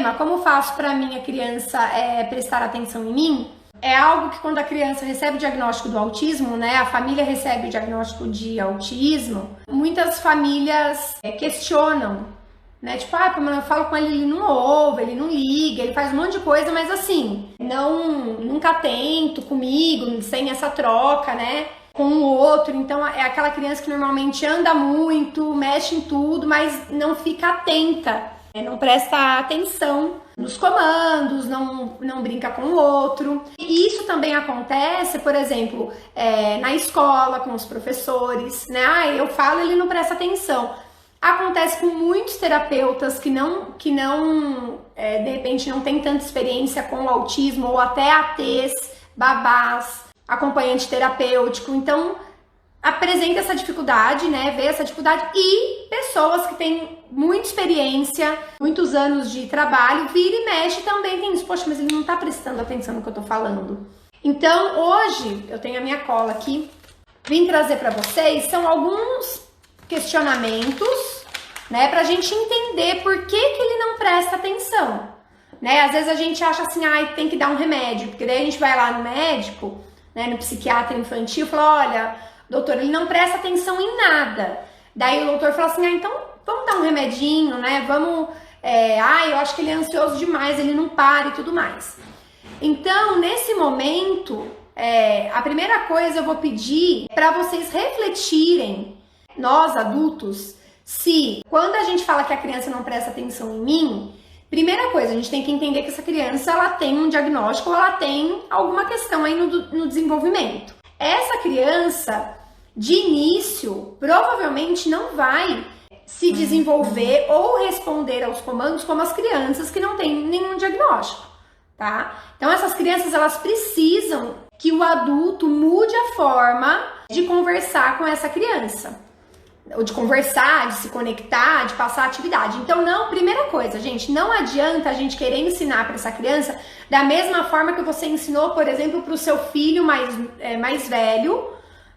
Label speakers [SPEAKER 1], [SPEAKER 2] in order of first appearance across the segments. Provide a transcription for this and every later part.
[SPEAKER 1] tema, como faço para minha criança prestar atenção em mim, é algo que quando a criança recebe o diagnóstico do autismo, né, a família recebe o diagnóstico de autismo, muitas famílias questionam, né, tipo, quando eu falo com ele não ouve, ele não liga, ele faz um monte de coisa, mas assim, nunca atento comigo, sem essa troca, né, com o outro. Então é aquela criança que normalmente anda muito, mexe em tudo, mas não fica atenta, não presta atenção nos comandos, não brinca com o outro. E isso também acontece, por exemplo, na escola, com os professores, né? Eu falo, ele não presta atenção. Acontece com muitos terapeutas que de repente não tem tanta experiência com o autismo, ou até ATs, babás, acompanhante terapêutico. Então, apresenta essa dificuldade, né? Vê essa dificuldade, e pessoas que têm muita experiência, muitos anos de trabalho, vira e mexe também tem isso. Poxa, mas ele não tá prestando atenção no que eu tô falando. Então, hoje, eu tenho a minha cola aqui, vim trazer para vocês, são alguns questionamentos, né? Pra gente entender por que ele não presta atenção, né? Às vezes a gente acha assim, tem que dar um remédio, porque daí a gente vai lá no médico, né, no psiquiatra infantil, fala, olha, doutor, ele não presta atenção em nada. Daí o doutor fala assim, então vamos dar um remedinho, né, eu acho que ele é ansioso demais, ele não para e tudo mais. Então, nesse momento, a primeira coisa eu vou pedir para vocês refletirem, nós adultos, se quando a gente fala que a criança não presta atenção em mim, primeira coisa, a gente tem que entender que essa criança, ela tem um diagnóstico, ou ela tem alguma questão aí no desenvolvimento. Essa criança, de início, provavelmente não vai se desenvolver ou responder aos comandos como as crianças que não têm nenhum diagnóstico, tá? Então, essas crianças, elas precisam que o adulto mude a forma de conversar com essa criança. Ou de conversar, de se conectar, de passar atividade. Então, primeira coisa, gente, não adianta a gente querer ensinar para essa criança da mesma forma que você ensinou, por exemplo, para o seu filho mais velho,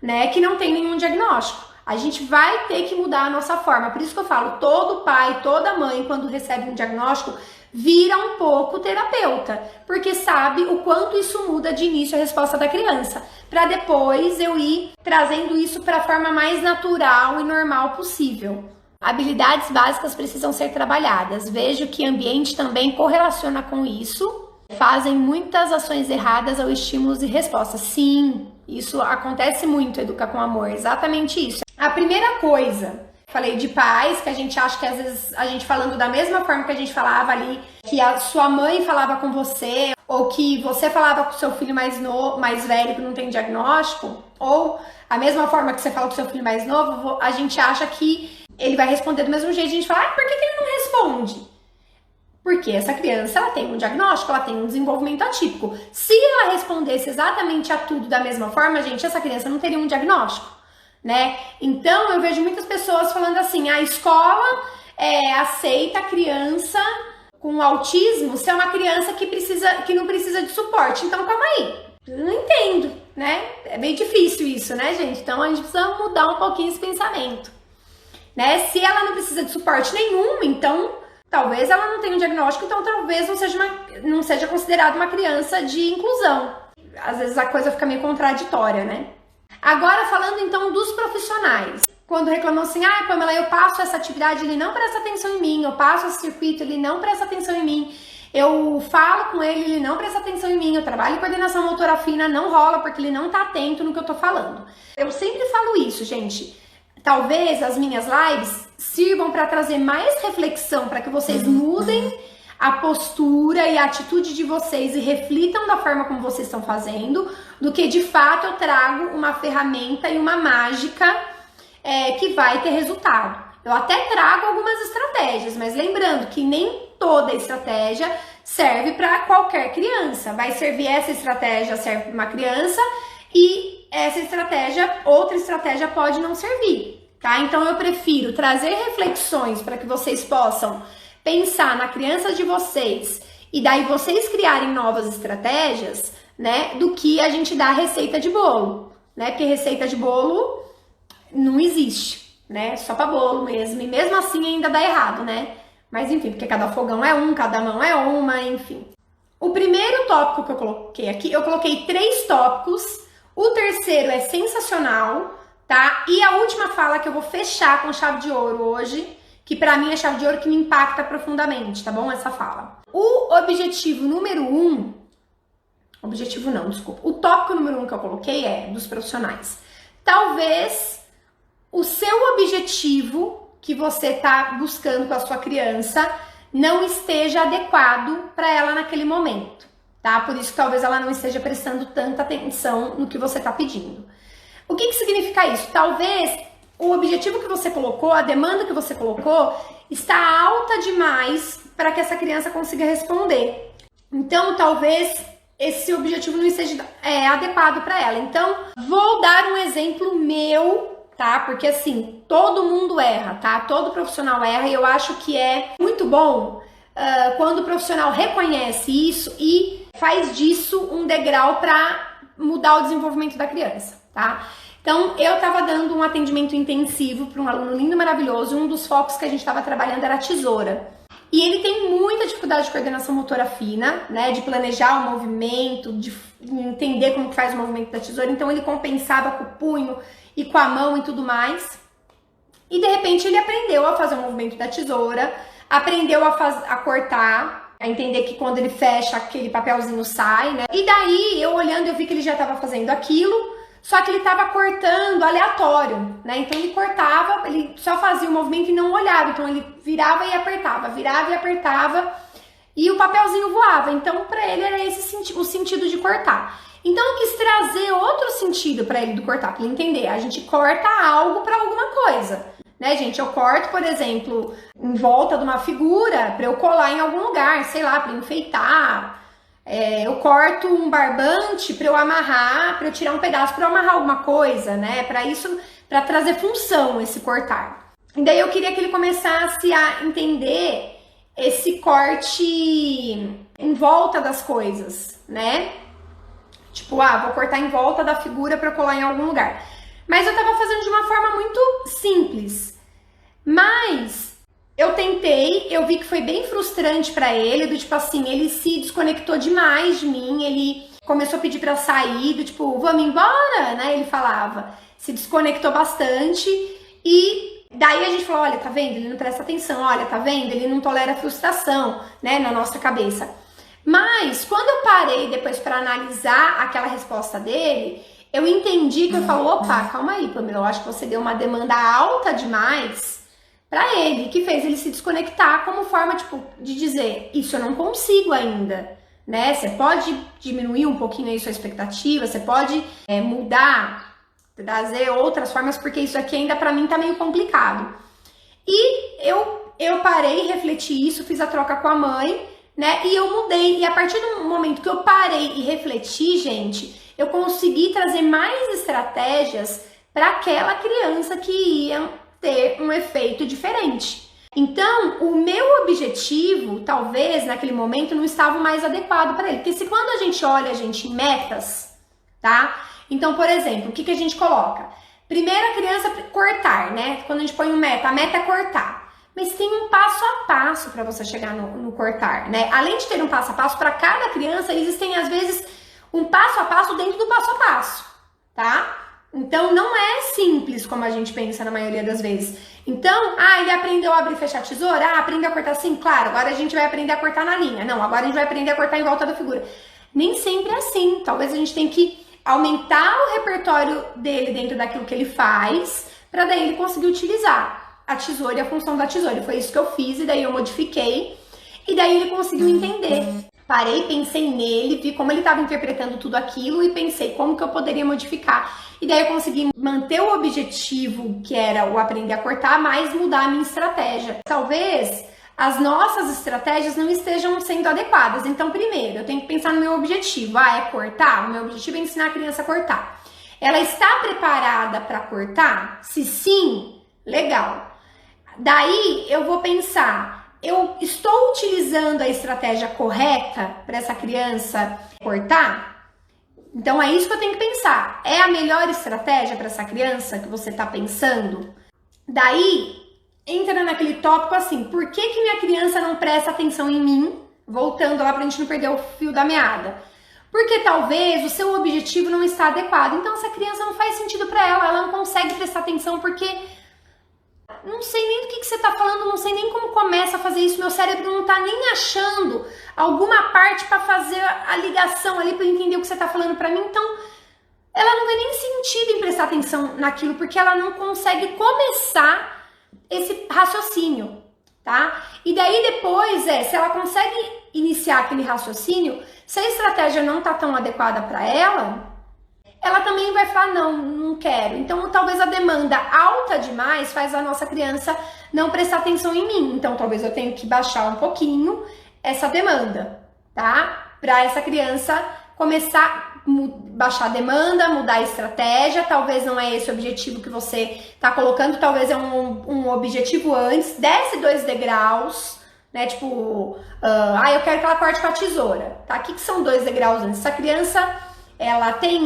[SPEAKER 1] né, que não tem nenhum diagnóstico. A gente vai ter que mudar a nossa forma. Por isso que eu falo, todo pai, toda mãe, quando recebe um diagnóstico, vira um pouco terapeuta, porque sabe o quanto isso muda de início a resposta da criança, para depois eu ir trazendo isso para a forma mais natural e normal possível. Habilidades básicas precisam ser trabalhadas. Vejo que ambiente também correlaciona com isso. Fazem muitas ações erradas ao estímulos e respostas. Sim, isso acontece muito, Educa com Amor, exatamente isso. A primeira coisa, falei de pais, que a gente acha que às vezes a gente falando da mesma forma que a gente falava ali, que a sua mãe falava com você, ou que você falava com o seu filho mais velho que não tem diagnóstico, ou a mesma forma que você fala com o seu filho mais novo, a gente acha que ele vai responder do mesmo jeito. A gente fala, por que ele não responde? Porque essa criança, ela tem um diagnóstico, ela tem um desenvolvimento atípico. Se ela respondesse exatamente a tudo da mesma forma, gente, essa criança não teria um diagnóstico, né? Então, eu vejo muitas pessoas falando assim, a escola aceita a criança com autismo se é uma criança que não precisa de suporte. Então, calma aí, eu não entendo, né? É bem difícil isso, né, gente? Então, a gente precisa mudar um pouquinho esse pensamento, né? Se ela não precisa de suporte nenhum, então talvez ela não tenha um diagnóstico, então talvez não seja considerada uma criança de inclusão. Às vezes a coisa fica meio contraditória, né? Agora, falando então dos profissionais. Quando reclamam assim, Pamela, eu passo essa atividade, ele não presta atenção em mim, eu passo esse circuito, ele não presta atenção em mim, eu falo com ele não presta atenção em mim, eu trabalho em coordenação motora fina, não rola porque ele não tá atento no que eu tô falando. Eu sempre falo isso, gente. Talvez as minhas lives sirvam para trazer mais reflexão, para que vocês mudem a postura e a atitude de vocês e reflitam da forma como vocês estão fazendo, do que de fato eu trago uma ferramenta e uma mágica que vai ter resultado. Eu até trago algumas estratégias, mas lembrando que nem toda estratégia serve para qualquer criança. Vai servir essa estratégia, serve para uma criança, e outra estratégia pode não servir, tá? Então eu prefiro trazer reflexões para que vocês possam pensar na criança de vocês e daí vocês criarem novas estratégias, né? Do que a gente dá receita de bolo, né? Porque receita de bolo não existe, né? Só para bolo mesmo, e mesmo assim ainda dá errado, né? Mas enfim, porque cada fogão é um, cada mão é uma, enfim. O primeiro tópico que eu coloquei aqui, eu coloquei 3 tópicos. O terceiro é sensacional, tá? E a última fala que eu vou fechar com chave de ouro hoje, que pra mim é chave de ouro que me impacta profundamente, tá bom? Essa fala. O objetivo número 1, objetivo não, desculpa. O tópico número 1 que eu coloquei é dos profissionais. Talvez o seu objetivo que você tá buscando com a sua criança não esteja adequado para ela naquele momento, tá? Por isso que talvez ela não esteja prestando tanta atenção no que você tá pedindo. O que significa isso? Talvez o objetivo que você colocou, a demanda que você colocou, está alta demais para que essa criança consiga responder. Então, talvez esse objetivo não esteja adequado para ela. Então, vou dar um exemplo meu, tá? Porque assim, todo mundo erra, tá? Todo profissional erra e eu acho que é muito bom quando o profissional reconhece isso e faz disso um degrau para mudar o desenvolvimento da criança, tá? Então, eu tava dando um atendimento intensivo para um aluno lindo e maravilhoso, um dos focos que a gente tava trabalhando era a tesoura. E ele tem muita dificuldade de coordenação motora fina, né, de planejar o movimento, de entender como que faz o movimento da tesoura, então ele compensava com o punho e com a mão e tudo mais. E de repente ele aprendeu a fazer o movimento da tesoura, aprendeu a cortar, a entender que quando ele fecha aquele papelzinho sai, né? E daí, eu olhando, eu vi que ele já estava fazendo aquilo, só que ele estava cortando aleatório, né? Então ele cortava, ele só fazia o movimento e não olhava. Então ele virava e apertava, virava e apertava e o papelzinho voava. Então para ele era esse o sentido de cortar. Então eu quis trazer outro sentido para ele do cortar, para ele entender. A gente corta algo para alguma coisa, né, gente? Eu corto, por exemplo, em volta de uma figura para eu colar em algum lugar, sei lá, para enfeitar. Eu corto um barbante para eu amarrar, para eu tirar um pedaço, para eu amarrar alguma coisa, né? Para isso, para trazer função esse cortar. E daí eu queria que ele começasse a entender esse corte em volta das coisas, né? Tipo, vou cortar em volta da figura para colar em algum lugar. Mas eu tava fazendo de uma forma muito simples. Mas eu tentei, eu vi que foi bem frustrante pra ele, do tipo assim, ele se desconectou demais de mim, ele começou a pedir pra eu sair, do tipo, vamos embora, né? Ele falava, se desconectou bastante e daí a gente falou, olha, tá vendo? Ele não presta atenção, olha, tá vendo? Ele não tolera frustração, né, na nossa cabeça. Mas quando eu parei depois pra analisar aquela resposta dele, eu entendi que eu falo, opa, calma aí, Pamela, eu acho que você deu uma demanda alta demais para ele, que fez ele se desconectar como forma, tipo, de dizer, isso eu não consigo ainda, né? Você pode diminuir um pouquinho aí sua expectativa, você pode mudar, trazer outras formas, porque isso aqui ainda para mim tá meio complicado. E eu parei, refleti isso, fiz a troca com a mãe, né? E eu mudei, e a partir do momento que eu parei e refleti, gente, eu consegui trazer mais estratégias para aquela criança que ia ter um efeito diferente. Então, o meu objetivo, talvez, naquele momento, não estava mais adequado para ele. Porque se quando a gente olha, em metas, tá? Então, por exemplo, o que a gente coloca? Primeiro, a criança cortar, né? Quando a gente põe a meta é cortar. Mas tem um passo a passo para você chegar no cortar, né? Além de ter um passo a passo, para cada criança, existem, às vezes, um passo a passo dentro do passo a passo, tá? Então, não é simples como a gente pensa na maioria das vezes. Então, ele aprendeu a abrir e fechar a tesoura? Aprendeu a cortar assim? Claro, agora a gente vai aprender a cortar na linha. Não, agora a gente vai aprender a cortar em volta da figura. Nem sempre é assim. Talvez a gente tenha que aumentar o repertório dele dentro daquilo que ele faz, para daí ele conseguir utilizar a tesoura e a função da tesoura. Foi isso que eu fiz, e daí eu modifiquei, e daí ele conseguiu entender. Parei, pensei nele, vi como ele estava interpretando tudo aquilo e pensei como que eu poderia modificar. E daí eu consegui manter o objetivo, que era o aprender a cortar, mas mudar a minha estratégia. Talvez as nossas estratégias não estejam sendo adequadas. Então, primeiro, eu tenho que pensar no meu objetivo. É cortar? O meu objetivo é ensinar a criança a cortar. Ela está preparada para cortar? Se sim, legal. Daí eu vou pensar, eu estou utilizando a estratégia correta para essa criança cortar? Então é isso que eu tenho que pensar. É a melhor estratégia para essa criança que você está pensando? Daí entra naquele tópico assim, por que que minha criança não presta atenção em mim? Voltando lá pra gente não perder o fio da meada. Porque talvez o seu objetivo não está adequado. Então essa criança não faz sentido para ela não consegue prestar atenção porque não sei nem do que você tá falando, não sei nem como começa a fazer isso, meu cérebro não tá nem achando alguma parte para fazer a ligação ali para entender o que você tá falando para mim. Então ela não vê nem sentido em prestar atenção naquilo porque ela não consegue começar esse raciocínio, tá? E daí depois, se ela consegue iniciar aquele raciocínio, se a estratégia não tá tão adequada para ela também vai falar, não quero. Então, talvez a demanda alta demais faz a nossa criança não prestar atenção em mim. Então, talvez eu tenha que baixar um pouquinho essa demanda, tá? Para essa criança começar a baixar a demanda, mudar a estratégia. Talvez não é esse o objetivo que você tá colocando, talvez é um objetivo antes. Desce 2 degraus, né? Tipo, eu quero que ela corte com a tesoura, tá? O que são 2 degraus antes? Essa criança, ela tem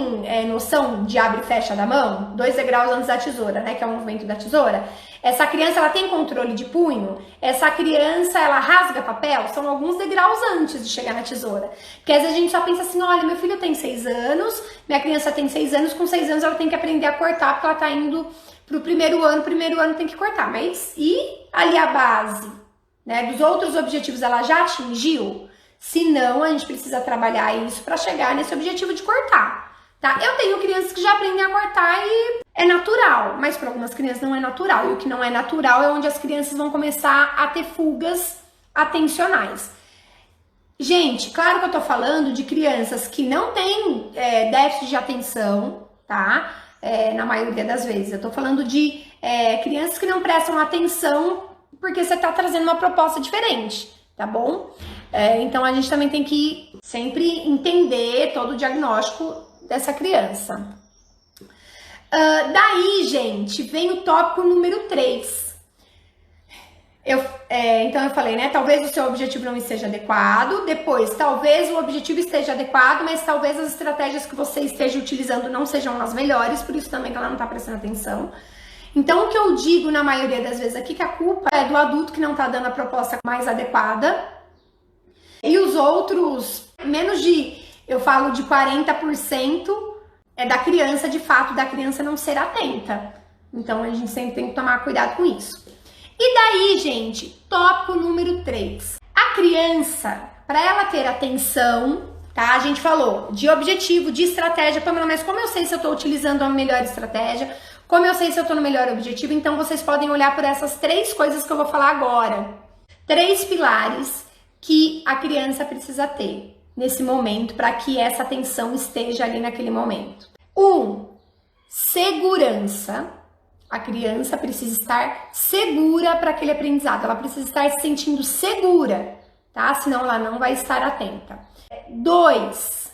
[SPEAKER 1] noção de abre e fecha da mão? 2 degraus antes da tesoura, né? Que é o movimento da tesoura. Essa criança, ela tem controle de punho? Essa criança, ela rasga papel? São alguns degraus antes de chegar na tesoura. Porque às vezes a gente só pensa assim, olha, meu filho tem 6 anos, minha criança tem 6 anos, com 6 anos ela tem que aprender a cortar, porque ela tá indo pro primeiro ano tem que cortar. Mas e ali a base, né? Dos outros objetivos ela já atingiu? Se não, a gente precisa trabalhar isso para chegar nesse objetivo de cortar, tá? Eu tenho crianças que já aprendem a cortar e é natural, mas para algumas crianças não é natural. E o que não é natural é onde as crianças vão começar a ter fugas atencionais. Gente, claro que eu tô falando de crianças que não têm déficit de atenção, tá? Na maioria das vezes. Eu tô falando de crianças que não prestam atenção porque você tá trazendo uma proposta diferente, tá bom? Então a gente também tem que sempre entender todo o diagnóstico dessa criança. Daí, gente, vem o tópico número 3. Então eu falei, né? Talvez o seu objetivo não esteja adequado. Depois, talvez o objetivo esteja adequado, mas talvez as estratégias que você esteja utilizando não sejam as melhores, por isso também que ela não tá prestando atenção. Então, o que eu digo na maioria das vezes aqui, que a culpa é do adulto que não tá dando a proposta mais adequada. E os outros, eu falo de 40%, é da criança, de fato, da criança não ser atenta. Então, a gente sempre tem que tomar cuidado com isso. E daí, gente, tópico número 3. A criança, para ela ter atenção, tá? A gente falou de objetivo, de estratégia, Pamela, mas como eu sei se eu tô utilizando a melhor estratégia? Como eu sei se eu tô no melhor objetivo? Então, vocês podem olhar por essas 3 coisas que eu vou falar agora. 3 pilares que a criança precisa ter nesse momento para que essa atenção esteja ali naquele momento. 1. Segurança. A criança precisa estar segura para aquele aprendizado. Ela precisa estar se sentindo segura, tá? Senão ela não vai estar atenta. 2.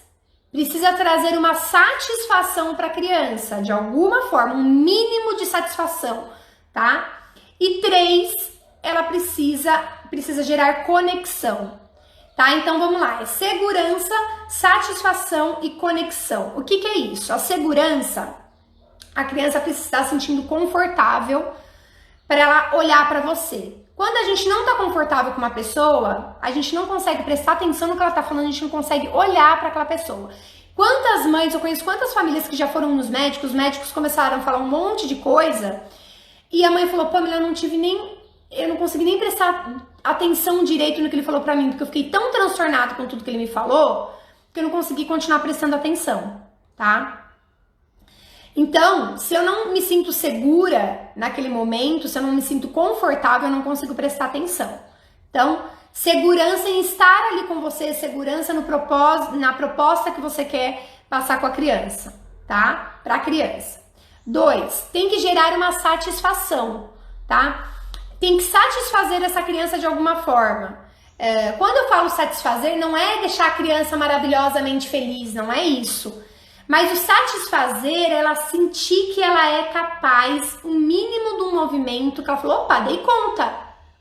[SPEAKER 1] Precisa trazer uma satisfação para a criança, de alguma forma, um mínimo de satisfação, tá? E 3, ela precisa gerar conexão, tá? Então vamos lá, é segurança, satisfação e conexão. O que é isso? A segurança, a criança precisa estar se sentindo confortável para ela olhar para você. Quando a gente não tá confortável com uma pessoa, a gente não consegue prestar atenção no que ela tá falando, a gente não consegue olhar para aquela pessoa. Quantas mães, eu conheço quantas famílias que já foram nos médicos, os médicos começaram a falar um monte de coisa, e a mãe falou, Pamela, eu não consegui nem prestar atenção direito no que ele falou pra mim, porque eu fiquei tão transtornada com tudo que ele me falou, que eu não consegui continuar prestando atenção, tá? Então, se eu não me sinto segura naquele momento, se eu não me sinto confortável, eu não consigo prestar atenção. Então, segurança em estar ali com você, segurança na proposta que você quer passar com a criança, tá? Pra criança. 2, tem que gerar uma satisfação, tá? Tem que satisfazer essa criança de alguma forma. Quando eu falo satisfazer, não é deixar a criança maravilhosamente feliz, não é isso. Mas o satisfazer, ela sentir que ela é capaz, um mínimo de um movimento, que ela falou, opa, dei conta,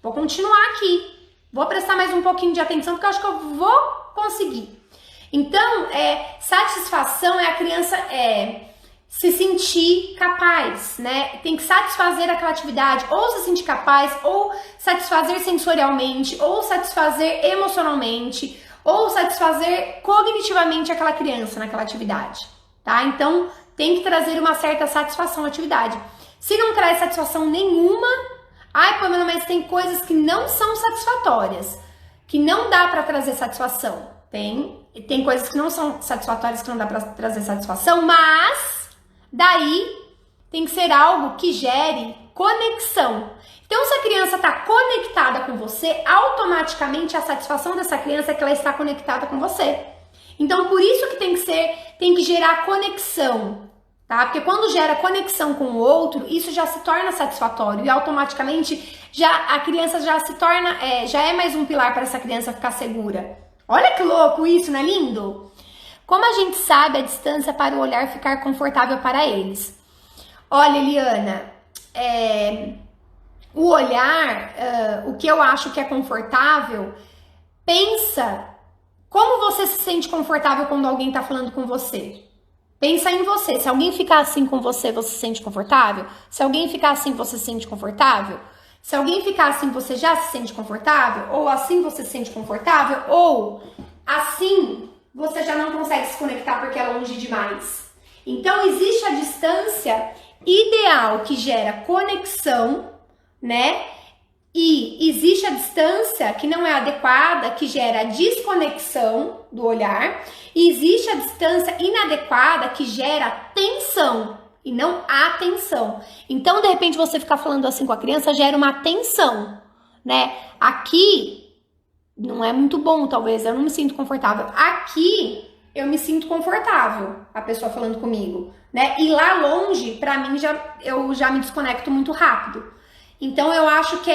[SPEAKER 1] vou continuar aqui, vou prestar mais um pouquinho de atenção, porque eu acho que eu vou conseguir. Então, satisfação é a criança se sentir capaz, né? Tem que satisfazer aquela atividade, ou se sentir capaz, ou satisfazer sensorialmente, ou satisfazer emocionalmente, ou satisfazer cognitivamente aquela criança naquela atividade, tá? Então, tem que trazer uma certa satisfação à atividade. Se não traz satisfação nenhuma, ai, Pamela, mas tem coisas que não são satisfatórias, que não dá para trazer satisfação. Tem coisas que não são satisfatórias, que não dá para trazer satisfação, mas daí tem que ser algo que gere conexão. Então, se a criança está conectada com você, automaticamente a satisfação dessa criança é que ela está conectada com você. Então, por isso que tem que gerar conexão, tá? Porque quando gera conexão com o outro, isso já se torna satisfatório e automaticamente a criança já se torna, já é mais um pilar para essa criança ficar segura. Olha que louco isso, não é lindo? Como a gente sabe a distância para o olhar ficar confortável para eles? Olha, Eliana, o olhar, o que eu acho que é confortável, pensa como você se sente confortável quando alguém está falando com você. Pensa em você. Se alguém ficar assim com você, você se sente confortável? Se alguém ficar assim, você se sente confortável? Se alguém ficar assim, você já se sente confortável? Ou assim você se sente confortável? Ou assim você já não consegue se conectar porque é longe demais? Então, existe a distância ideal que gera conexão, né? E existe a distância que não é adequada, que gera desconexão do olhar. E existe a distância inadequada que gera tensão e não atenção. Então, de repente, você ficar falando assim com a criança gera uma tensão, né? Aqui não é muito bom, talvez, eu não me sinto confortável. Aqui eu me sinto confortável, a pessoa falando comigo, né? E lá longe, pra mim, eu já me desconecto muito rápido. Então, eu acho que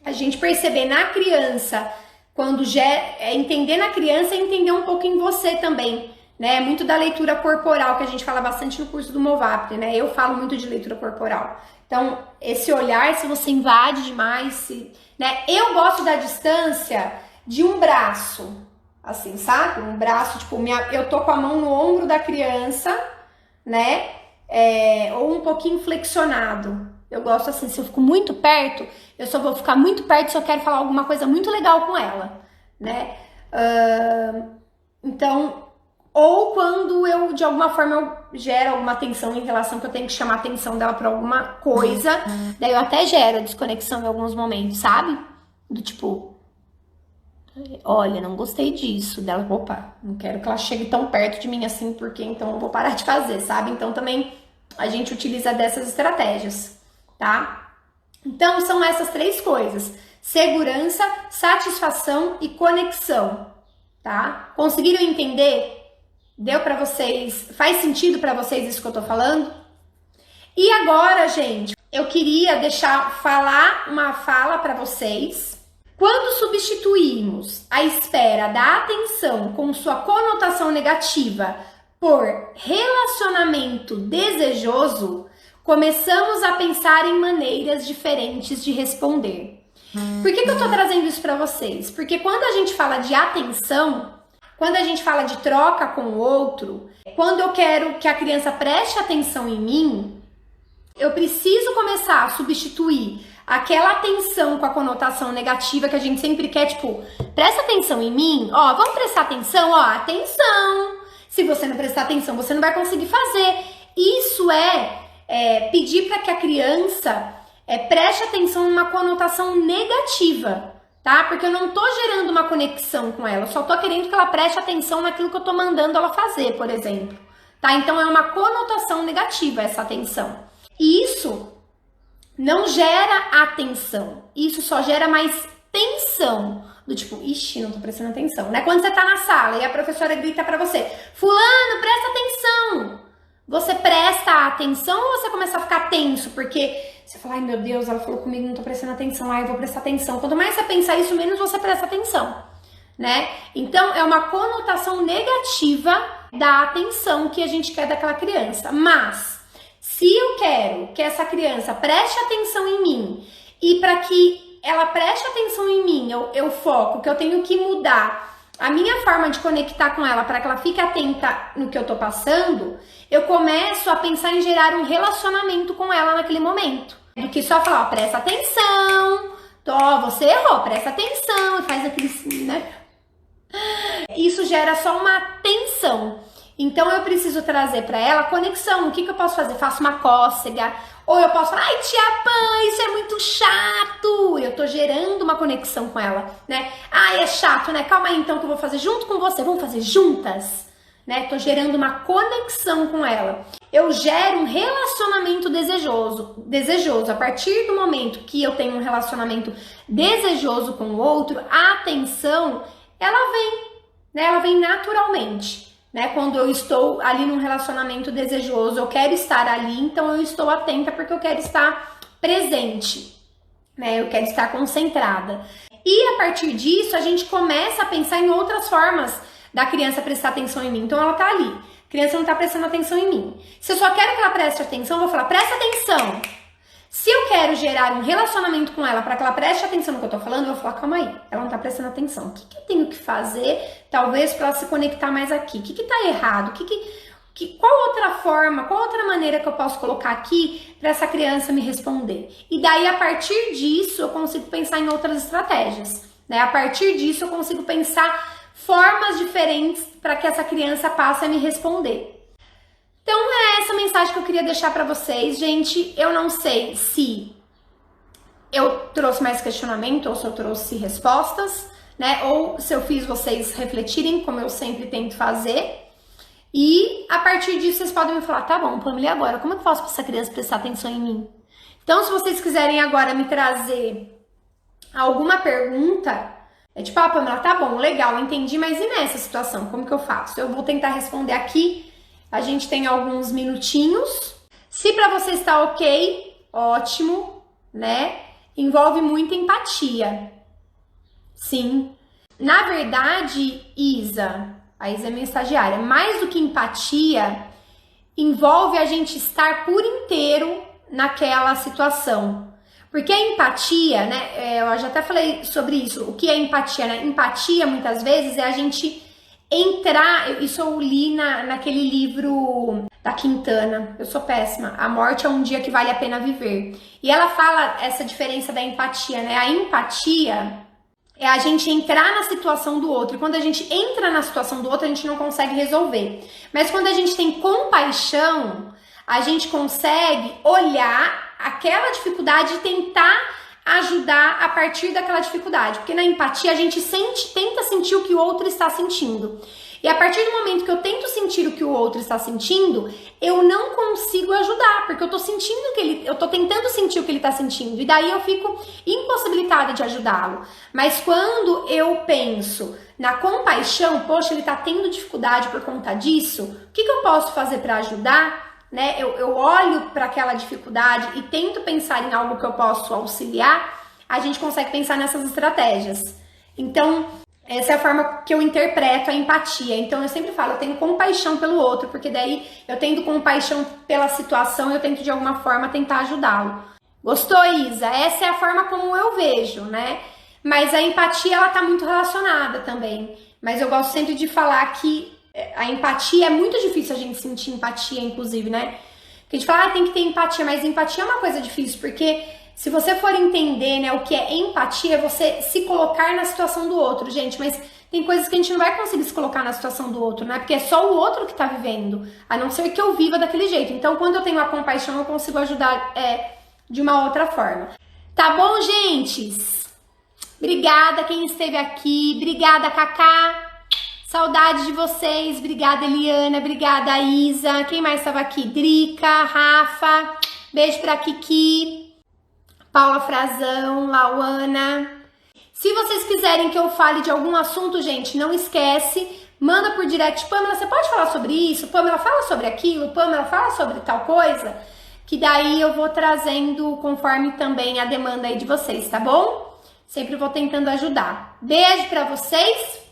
[SPEAKER 1] a gente perceber na criança, quando entender na criança e entender um pouco em você também, né? Muito da leitura corporal, que a gente fala bastante no curso do Movapre, né? Eu falo muito de leitura corporal. Então, esse olhar, se você invade demais, né? Eu gosto da distância de um braço, assim, sabe? Um braço, tipo, eu tô com a mão no ombro da criança, né? Ou um pouquinho flexionado. Eu gosto assim, se eu fico muito perto, eu só vou ficar muito perto se eu quero falar alguma coisa muito legal com ela, né? Então, ou quando de alguma forma, eu gero alguma tensão em relação que eu tenho que chamar a atenção dela pra alguma coisa, daí eu até gero desconexão em alguns momentos, sabe? Do tipo, olha, não gostei disso. Dela, opa, não quero que ela chegue tão perto de mim assim, porque então eu vou parar de fazer, sabe? Então também a gente utiliza dessas estratégias, tá? Então são essas três coisas: segurança, satisfação e conexão, tá? Conseguiram entender? Deu pra vocês? Faz sentido pra vocês isso que eu tô falando? E agora, gente, eu queria falar uma fala pra vocês. Quando substituímos a espera da atenção com sua conotação negativa por relacionamento desejoso, começamos a pensar em maneiras diferentes de responder. Por que eu tô trazendo isso pra vocês? Porque quando a gente fala de atenção, quando a gente fala de troca com o outro, quando eu quero que a criança preste atenção em mim, eu preciso começar a substituir aquela atenção com a conotação negativa que a gente sempre quer, tipo, presta atenção em mim, ó, vamos prestar atenção, ó, atenção. Se você não prestar atenção, você não vai conseguir fazer. Isso pedir para que a criança preste atenção numa conotação negativa, tá? Porque eu não tô gerando uma conexão com ela, eu só tô querendo que ela preste atenção naquilo que eu tô mandando ela fazer, por exemplo, tá? Então é uma conotação negativa essa atenção. E isso não gera atenção, isso só gera mais tensão, do tipo, ixi, não tô prestando atenção, né? Quando você tá na sala e a professora grita pra você, fulano, presta atenção, você presta atenção ou você começa a ficar tenso, porque você fala, ai meu Deus, ela falou comigo, não tô prestando atenção, ai eu vou prestar atenção. Quanto mais você pensar isso, menos você presta atenção, né? Então é uma conotação negativa da atenção que a gente quer daquela criança, mas se eu quero que essa criança preste atenção em mim e para que ela preste atenção em mim, eu foco que eu tenho que mudar a minha forma de conectar com ela para que ela fique atenta no que eu tô passando, eu começo a pensar em gerar um relacionamento com ela naquele momento. Do que só falar, ó, presta atenção, ó, você errou, presta atenção, e faz aquele, né? Isso gera só uma tensão. Então eu preciso trazer para ela conexão. O que eu posso fazer? Faço uma cócega, ou eu posso falar, ai, tia Pan, isso é muito chato. Eu tô gerando uma conexão com ela, né? Ai, é chato, né? Calma aí então que eu vou fazer junto com você. Vamos fazer juntas, né? Tô gerando uma conexão com ela. Eu gero um relacionamento desejoso. A partir do momento que eu tenho um relacionamento desejoso com o outro, a atenção, ela vem, né? Ela vem naturalmente. Né? Quando eu estou ali num relacionamento desejoso, eu quero estar ali, então eu estou atenta porque eu quero estar presente, né? Eu quero estar concentrada. E a partir disso, a gente começa a pensar em outras formas da criança prestar atenção em mim. Então ela tá ali, a criança não tá prestando atenção em mim. Se eu só quero que ela preste atenção, eu vou falar, presta atenção. Se eu quero gerar um relacionamento com ela para que ela preste atenção no que eu tô falando, eu vou falar, calma aí, ela não tá prestando atenção. O que eu tenho que fazer, talvez, para ela se conectar mais aqui? O que tá errado? Qual outra forma, qual outra maneira que eu posso colocar aqui para essa criança me responder? E daí, a partir disso, eu consigo pensar em outras estratégias, né? A partir disso, eu consigo pensar formas diferentes para que essa criança passe a me responder. Então é essa mensagem que eu queria deixar para vocês, gente. Eu não sei se eu trouxe mais questionamento ou se eu trouxe respostas, né? Ou se eu fiz vocês refletirem, como eu sempre tento fazer. E a partir disso vocês podem me falar, tá bom, Pamela, e agora? Como é que eu faço para essa criança prestar atenção em mim? Então, se vocês quiserem agora me trazer alguma pergunta, é tipo, ah, Pamela, tá bom, legal, entendi, mas e nessa situação? Como que eu faço? Eu vou tentar responder aqui. A gente tem alguns minutinhos. Se para você está ok, ótimo, né? Envolve muita empatia. Sim. Na verdade, a Isa é minha estagiária, mais do que empatia, envolve a gente estar por inteiro naquela situação. Porque a empatia, né? Eu já até falei sobre isso. O que é empatia, né? Empatia, muitas vezes, é a gente entrar, isso eu li naquele livro da Quintana, eu sou péssima, A Morte é um Dia que Vale a Pena Viver. E ela fala essa diferença da empatia, né? A empatia é a gente entrar na situação do outro. E quando a gente entra na situação do outro, a gente não consegue resolver. Mas quando a gente tem compaixão, a gente consegue olhar aquela dificuldade e tentar ajudar a partir daquela dificuldade, porque na empatia a gente tenta sentir o que o outro está sentindo, e a partir do momento que eu tento sentir o que o outro está sentindo, eu não consigo ajudar, porque eu tô tentando sentir o que ele está sentindo, e daí eu fico impossibilitada de ajudá-lo. Mas quando eu penso na compaixão, poxa, ele está tendo dificuldade por conta disso, o que eu posso fazer para ajudar? Né? Eu olho para aquela dificuldade e tento pensar em algo que eu posso auxiliar, a gente consegue pensar nessas estratégias. Então, essa é a forma que eu interpreto a empatia. Então, eu sempre falo, eu tenho compaixão pelo outro, porque daí eu tendo compaixão pela situação, eu tento de alguma forma tentar ajudá-lo. Gostou, Isa? Essa é a forma como eu vejo, né? Mas a empatia, ela tá muito relacionada também. Mas eu gosto sempre de falar que a empatia, é muito difícil a gente sentir empatia, inclusive, né? Porque a gente fala, tem que ter empatia, mas empatia é uma coisa difícil, porque se você for entender, né, o que é empatia, é você se colocar na situação do outro, gente, mas tem coisas que a gente não vai conseguir se colocar na situação do outro, né? Porque é só o outro que tá vivendo, a não ser que eu viva daquele jeito. Então, quando eu tenho a compaixão, eu consigo ajudar de uma outra forma. Tá bom, gente? Obrigada quem esteve aqui, obrigada, Cacá. Saudade de vocês, obrigada Eliana, obrigada Isa, quem mais estava aqui? Drica, Rafa, beijo pra Kiki, Paula Frazão, Lauana. Se vocês quiserem que eu fale de algum assunto, gente, não esquece, manda por direct, Pamela, você pode falar sobre isso? Pamela, fala sobre aquilo? Pamela, fala sobre tal coisa? Que daí eu vou trazendo conforme também a demanda aí de vocês, tá bom? Sempre vou tentando ajudar. Beijo pra vocês!